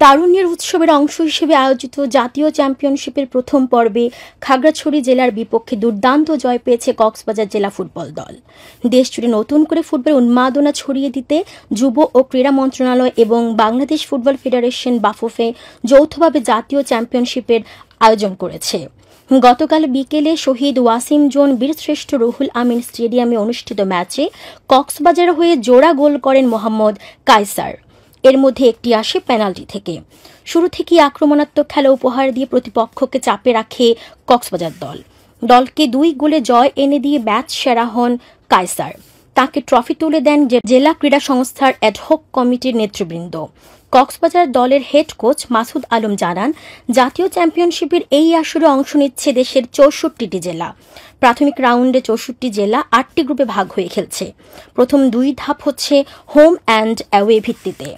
তারুণ্যের উৎসবের অংশ হিসেবে আয়োজিত জাতীয় চ্যাম্পিয়নশিপের প্রথম পর্বে খাগড়াছড়ি জেলার বিপক্ষে দুর্দান্ত জয় পেয়েছে কক্সবাজার জেলা ফুটবল দল। দেশজুড়ে নতুন করে ফুটবল উন্মাদনা ছড়িয়ে দিতে যুব ও ক্রীড়া মন্ত্রণালয় এবং বাংলাদেশ ফুটবল ফেডারেশন বাফুফে যৌথভাবে জাতীয় চ্যাম্পিয়নশিপের আয়োজন করেছে। গতকাল বিকেলে শহীদ ওয়াসিম জোন বীরশ্রেষ্ঠ রুহুল আমিন স্টেডিয়ামে অনুষ্ঠিত ম্যাচে কক্সবাজার হয়ে জোড়া গোল করেন মোহাম্মদ কায়সার। এর মধ্যে একটি আসে পেনাল্টি থেকে। শুরু থেকেই আক্রমণাত্মক খেলা উপহার দিয়ে প্রতিপক্ষকে চাপে রাখে কক্সবাজার দলকে 2 গোলে জয় এনে দিয়ে ম্যাচ সেরা হন কায়সার। তাকে ট্রফি তুলে দেন জেলা ক্রীড়া সংস্থার অ্যাডহক কমিটির নেতৃবৃন্দ। কক্সবাজার দলের হেড কোচ মাসুদ আলম জানান, জাতীয় চ্যাম্পিয়নশিপের এই আসরে অংশ নিচ্ছে দেশের 64টি জেলা। প্রাথমিক রাউন্ডে 64 জেলা 8টি গ্রুপে ভাগ হয়ে খেলছে। প্রথম 2 ধাপ হচ্ছে হোম অ্যান্ড অ্যাওয়ে ভিত্তিতে।